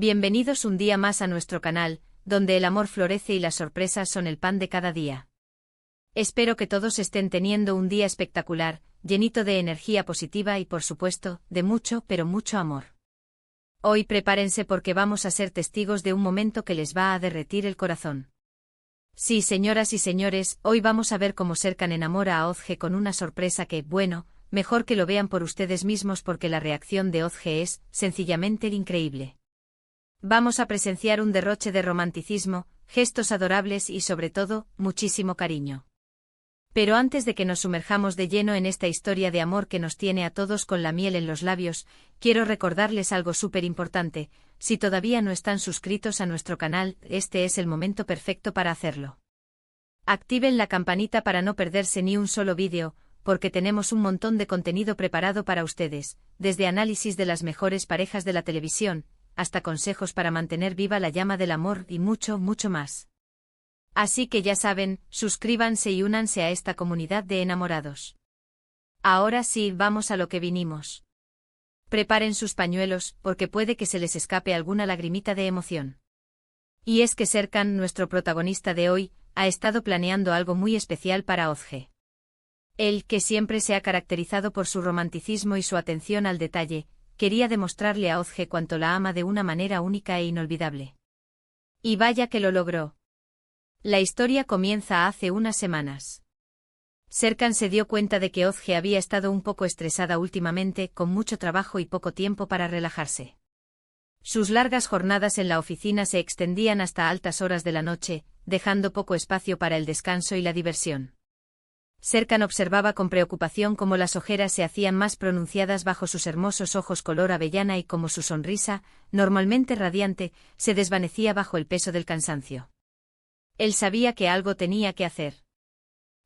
Bienvenidos un día más a nuestro canal, donde el amor florece y las sorpresas son el pan de cada día. Espero que todos estén teniendo un día espectacular, llenito de energía positiva y por supuesto, de mucho pero mucho amor. Hoy prepárense porque vamos a ser testigos de un momento que les va a derretir el corazón. Sí, señoras y señores, hoy vamos a ver cómo Serkan enamora a Ozge con una sorpresa que, bueno, mejor que lo vean por ustedes mismos porque la reacción de Ozge es, sencillamente, increíble. Vamos a presenciar un derroche de romanticismo, gestos adorables y sobre todo, muchísimo cariño. Pero antes de que nos sumerjamos de lleno en esta historia de amor que nos tiene a todos con la miel en los labios, quiero recordarles algo súper importante: si todavía no están suscritos a nuestro canal, este es el momento perfecto para hacerlo. Activen la campanita para no perderse ni un solo vídeo, porque tenemos un montón de contenido preparado para ustedes, desde análisis de las mejores parejas de la televisión, hasta consejos para mantener viva la llama del amor y mucho, mucho más. Así que ya saben, suscríbanse y únanse a esta comunidad de enamorados. Ahora sí, vamos a lo que vinimos. Preparen sus pañuelos, porque puede que se les escape alguna lagrimita de emoción. Y es que Serkan, nuestro protagonista de hoy, ha estado planeando algo muy especial para Ozge. Él, que siempre se ha caracterizado por su romanticismo y su atención al detalle, quería demostrarle a Ozge cuánto la ama de una manera única e inolvidable. Y vaya que lo logró. La historia comienza hace unas semanas. Serkan se dio cuenta de que Ozge había estado un poco estresada últimamente, con mucho trabajo y poco tiempo para relajarse. Sus largas jornadas en la oficina se extendían hasta altas horas de la noche, dejando poco espacio para el descanso y la diversión. Serkan observaba con preocupación cómo las ojeras se hacían más pronunciadas bajo sus hermosos ojos color avellana y cómo su sonrisa, normalmente radiante, se desvanecía bajo el peso del cansancio. Él sabía que algo tenía que hacer.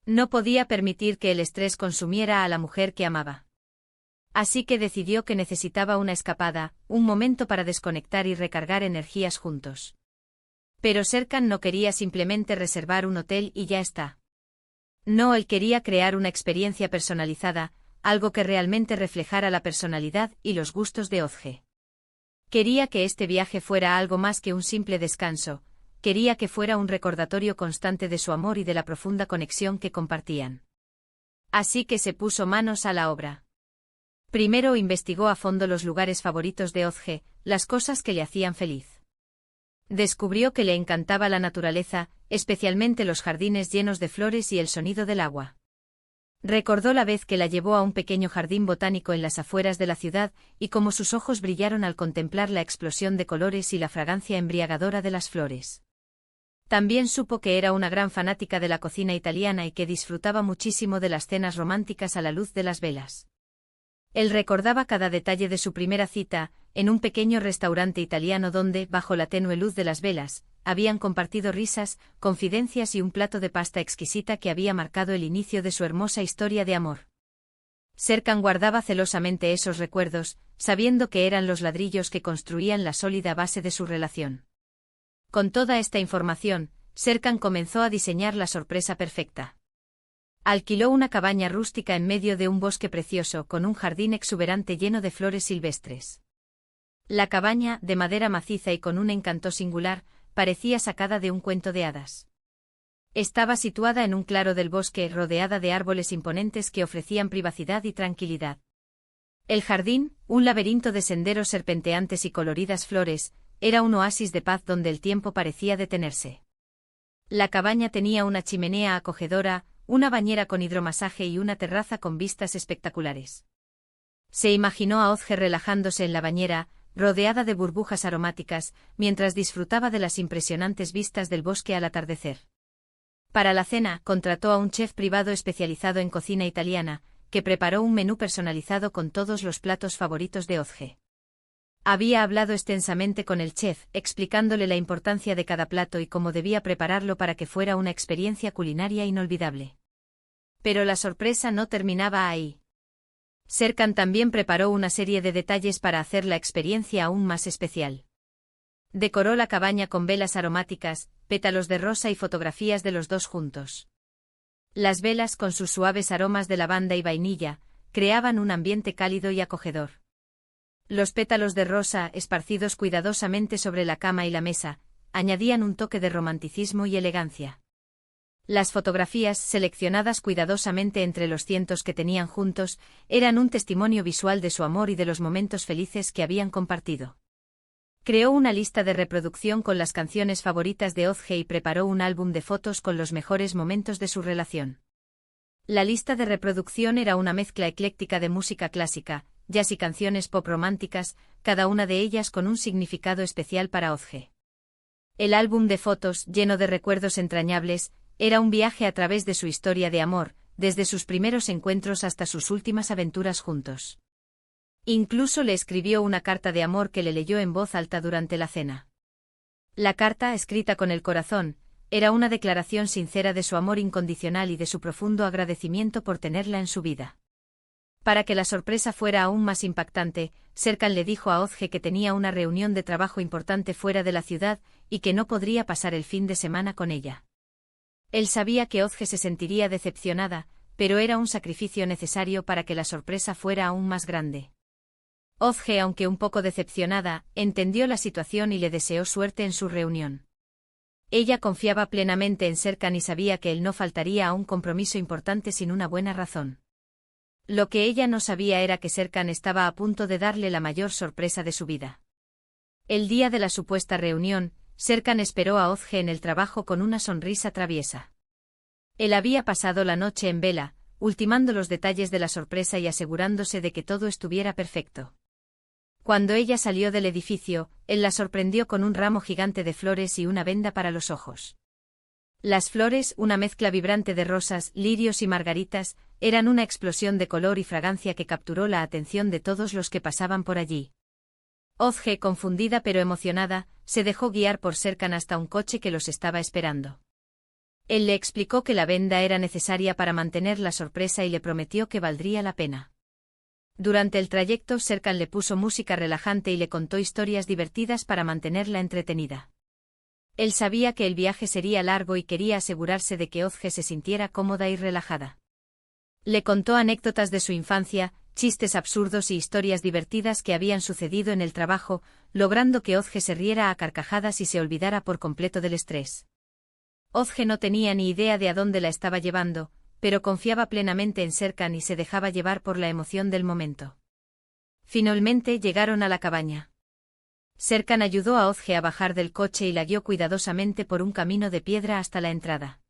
No podía permitir que el estrés consumiera a la mujer que amaba. Así que decidió que necesitaba una escapada, un momento para desconectar y recargar energías juntos. Pero Serkan no quería simplemente reservar un hotel y ya está. No, él quería crear una experiencia personalizada, algo que realmente reflejara la personalidad y los gustos de Ozge. Quería que este viaje fuera algo más que un simple descanso, quería que fuera un recordatorio constante de su amor y de la profunda conexión que compartían. Así que se puso manos a la obra. Primero investigó a fondo los lugares favoritos de Ozge, las cosas que le hacían feliz. Descubrió que le encantaba la naturaleza, especialmente los jardines llenos de flores y el sonido del agua. Recordó la vez que la llevó a un pequeño jardín botánico en las afueras de la ciudad, y cómo sus ojos brillaron al contemplar la explosión de colores y la fragancia embriagadora de las flores. También supo que era una gran fanática de la cocina italiana y que disfrutaba muchísimo de las cenas románticas a la luz de las velas. Él recordaba cada detalle de su primera cita, en un pequeño restaurante italiano donde, bajo la tenue luz de las velas, habían compartido risas, confidencias y un plato de pasta exquisita que había marcado el inicio de su hermosa historia de amor. Serkan guardaba celosamente esos recuerdos, sabiendo que eran los ladrillos que construían la sólida base de su relación. Con toda esta información, Serkan comenzó a diseñar la sorpresa perfecta. Alquiló una cabaña rústica en medio de un bosque precioso con un jardín exuberante lleno de flores silvestres. La cabaña, de madera maciza y con un encanto singular, parecía sacada de un cuento de hadas. Estaba situada en un claro del bosque, rodeada de árboles imponentes que ofrecían privacidad y tranquilidad. El jardín, un laberinto de senderos serpenteantes y coloridas flores, era un oasis de paz donde el tiempo parecía detenerse. La cabaña tenía una chimenea acogedora, una bañera con hidromasaje y una terraza con vistas espectaculares. Se imaginó a Ozge relajándose en la bañera, rodeada de burbujas aromáticas, mientras disfrutaba de las impresionantes vistas del bosque al atardecer. Para la cena, contrató a un chef privado especializado en cocina italiana, que preparó un menú personalizado con todos los platos favoritos de Ozge. Había hablado extensamente con el chef, explicándole la importancia de cada plato y cómo debía prepararlo para que fuera una experiencia culinaria inolvidable. Pero la sorpresa no terminaba ahí. Serkan también preparó una serie de detalles para hacer la experiencia aún más especial. Decoró la cabaña con velas aromáticas, pétalos de rosa y fotografías de los dos juntos. Las velas, con sus suaves aromas de lavanda y vainilla, creaban un ambiente cálido y acogedor. Los pétalos de rosa, esparcidos cuidadosamente sobre la cama y la mesa, añadían un toque de romanticismo y elegancia. Las fotografías, seleccionadas cuidadosamente entre los cientos que tenían juntos, eran un testimonio visual de su amor y de los momentos felices que habían compartido. Creó una lista de reproducción con las canciones favoritas de Ozge y preparó un álbum de fotos con los mejores momentos de su relación. La lista de reproducción era una mezcla ecléctica de música clásica, jazz y canciones pop románticas, cada una de ellas con un significado especial para Ozge. El álbum de fotos, lleno de recuerdos entrañables, era un viaje a través de su historia de amor, desde sus primeros encuentros hasta sus últimas aventuras juntos. Incluso le escribió una carta de amor que le leyó en voz alta durante la cena. La carta, escrita con el corazón, era una declaración sincera de su amor incondicional y de su profundo agradecimiento por tenerla en su vida. Para que la sorpresa fuera aún más impactante, Serkan le dijo a Ozge que tenía una reunión de trabajo importante fuera de la ciudad y que no podría pasar el fin de semana con ella. Él sabía que Ozge se sentiría decepcionada, pero era un sacrificio necesario para que la sorpresa fuera aún más grande. Ozge, aunque un poco decepcionada, entendió la situación y le deseó suerte en su reunión. Ella confiaba plenamente en Serkan y sabía que él no faltaría a un compromiso importante sin una buena razón. Lo que ella no sabía era que Serkan estaba a punto de darle la mayor sorpresa de su vida. El día de la supuesta reunión, Serkan esperó a Ozge en el trabajo con una sonrisa traviesa. Él había pasado la noche en vela, ultimando los detalles de la sorpresa y asegurándose de que todo estuviera perfecto. Cuando ella salió del edificio, él la sorprendió con un ramo gigante de flores y una venda para los ojos. Las flores, una mezcla vibrante de rosas, lirios y margaritas, eran una explosión de color y fragancia que capturó la atención de todos los que pasaban por allí. Ozge, confundida pero emocionada, se dejó guiar por Serkan hasta un coche que los estaba esperando. Él le explicó que la venda era necesaria para mantener la sorpresa y le prometió que valdría la pena. Durante el trayecto, Serkan le puso música relajante y le contó historias divertidas para mantenerla entretenida. Él sabía que el viaje sería largo y quería asegurarse de que Ozge se sintiera cómoda y relajada. Le contó anécdotas de su infancia, chistes absurdos y historias divertidas que habían sucedido en el trabajo, logrando que Ozge se riera a carcajadas y se olvidara por completo del estrés. Ozge no tenía ni idea de a dónde la estaba llevando, pero confiaba plenamente en Serkan y se dejaba llevar por la emoción del momento. Finalmente llegaron a la cabaña. Serkan ayudó a Ozge a bajar del coche y la guió cuidadosamente por un camino de piedra hasta la entrada.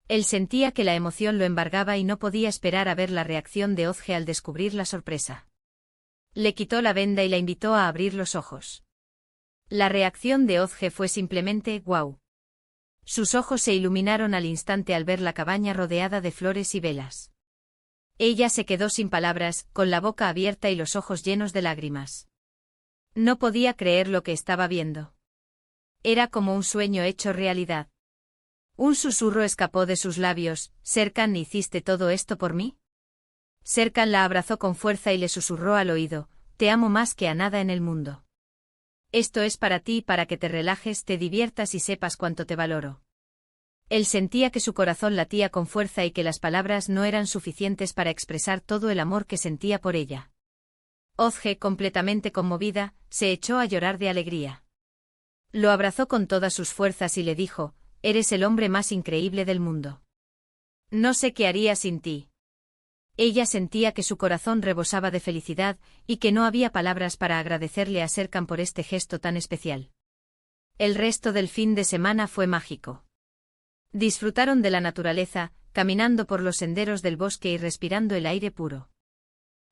Él sentía que la emoción lo embargaba y no podía esperar a ver la reacción de Ozge al descubrir la sorpresa. Le quitó la venda y la invitó a abrir los ojos. La reacción de Ozge fue simplemente «guau». Sus ojos se iluminaron al instante al ver la cabaña rodeada de flores y velas. Ella se quedó sin palabras, con la boca abierta y los ojos llenos de lágrimas. No podía creer lo que estaba viendo. Era como un sueño hecho realidad. Un susurro escapó de sus labios: «Serkan, ¿hiciste todo esto por mí?». Serkan la abrazó con fuerza y le susurró al oído: «Te amo más que a nada en el mundo. Esto es para ti, para que te relajes, te diviertas y sepas cuánto te valoro». Él sentía que su corazón latía con fuerza y que las palabras no eran suficientes para expresar todo el amor que sentía por ella. Ozge, completamente conmovida, se echó a llorar de alegría. Lo abrazó con todas sus fuerzas y le dijo: «Eres el hombre más increíble del mundo. No sé qué haría sin ti». Ella sentía que su corazón rebosaba de felicidad y que no había palabras para agradecerle a Serkan por este gesto tan especial. El resto del fin de semana fue mágico. Disfrutaron de la naturaleza, caminando por los senderos del bosque y respirando el aire puro.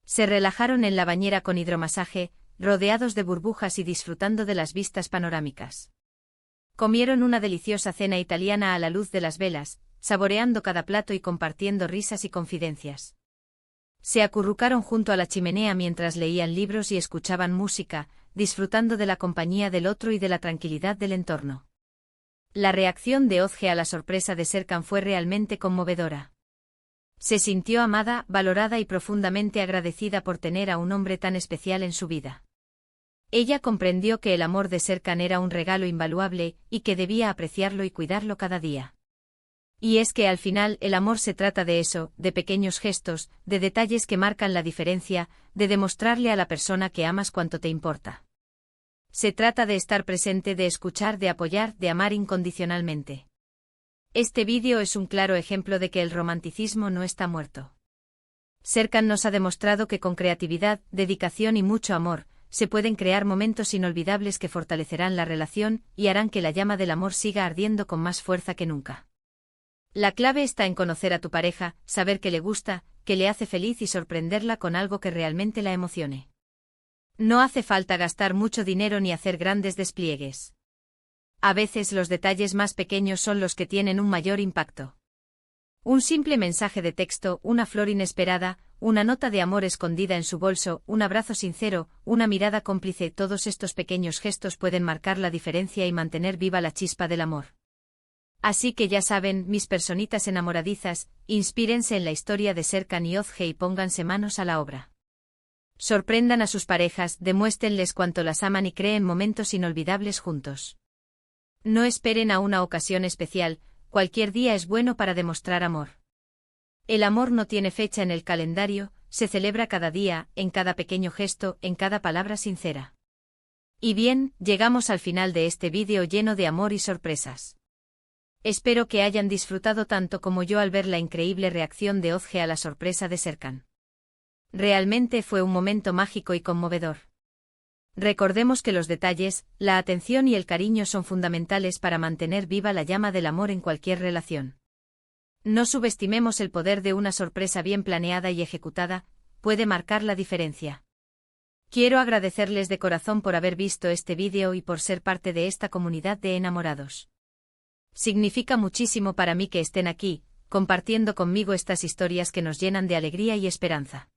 Se relajaron en la bañera con hidromasaje, rodeados de burbujas y disfrutando de las vistas panorámicas. Comieron una deliciosa cena italiana a la luz de las velas, saboreando cada plato y compartiendo risas y confidencias. Se acurrucaron junto a la chimenea mientras leían libros y escuchaban música, disfrutando de la compañía del otro y de la tranquilidad del entorno. La reacción de Ozge a la sorpresa de Serkan fue realmente conmovedora. Se sintió amada, valorada y profundamente agradecida por tener a un hombre tan especial en su vida. Ella comprendió que el amor de Serkan era un regalo invaluable y que debía apreciarlo y cuidarlo cada día. Y es que al final el amor se trata de eso, de pequeños gestos, de detalles que marcan la diferencia, de demostrarle a la persona que amas cuánto te importa. Se trata de estar presente, de escuchar, de apoyar, de amar incondicionalmente. Este vídeo es un claro ejemplo de que el romanticismo no está muerto. Serkan nos ha demostrado que con creatividad, dedicación y mucho amor, se pueden crear momentos inolvidables que fortalecerán la relación y harán que la llama del amor siga ardiendo con más fuerza que nunca. La clave está en conocer a tu pareja, saber qué le gusta, qué le hace feliz y sorprenderla con algo que realmente la emocione. No hace falta gastar mucho dinero ni hacer grandes despliegues. A veces los detalles más pequeños son los que tienen un mayor impacto. Un simple mensaje de texto, una flor inesperada, una nota de amor escondida en su bolso, un abrazo sincero, una mirada cómplice, todos estos pequeños gestos pueden marcar la diferencia y mantener viva la chispa del amor. Así que ya saben, mis personitas enamoradizas, inspírense en la historia de Serkan y Özge y pónganse manos a la obra. Sorprendan a sus parejas, demuéstrenles cuánto las aman y creen momentos inolvidables juntos. No esperen a una ocasión especial, cualquier día es bueno para demostrar amor. El amor no tiene fecha en el calendario, se celebra cada día, en cada pequeño gesto, en cada palabra sincera. Y bien, llegamos al final de este vídeo lleno de amor y sorpresas. Espero que hayan disfrutado tanto como yo al ver la increíble reacción de Özge a la sorpresa de Serkan. Realmente fue un momento mágico y conmovedor. Recordemos que los detalles, la atención y el cariño son fundamentales para mantener viva la llama del amor en cualquier relación. No subestimemos el poder de una sorpresa bien planeada y ejecutada, puede marcar la diferencia. Quiero agradecerles de corazón por haber visto este vídeo y por ser parte de esta comunidad de enamorados. Significa muchísimo para mí que estén aquí, compartiendo conmigo estas historias que nos llenan de alegría y esperanza.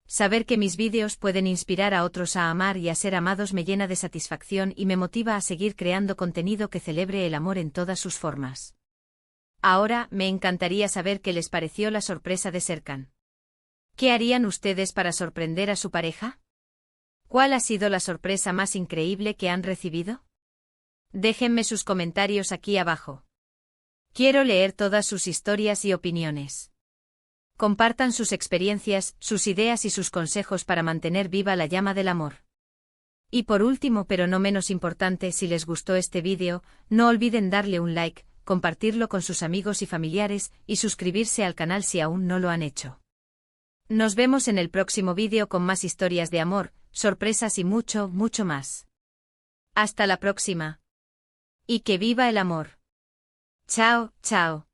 Saber que mis vídeos pueden inspirar a otros a amar y a ser amados me llena de satisfacción y me motiva a seguir creando contenido que celebre el amor en todas sus formas. Ahora, me encantaría saber qué les pareció la sorpresa de Serkan. ¿Qué harían ustedes para sorprender a su pareja? ¿Cuál ha sido la sorpresa más increíble que han recibido? Déjenme sus comentarios aquí abajo. Quiero leer todas sus historias y opiniones. Compartan sus experiencias, sus ideas y sus consejos para mantener viva la llama del amor. Y por último, pero no menos importante, si les gustó este vídeo, no olviden darle un like, compartirlo con sus amigos y familiares, y suscribirse al canal si aún no lo han hecho. Nos vemos en el próximo vídeo con más historias de amor, sorpresas y mucho, mucho más. Hasta la próxima. Y que viva el amor. Chao, chao.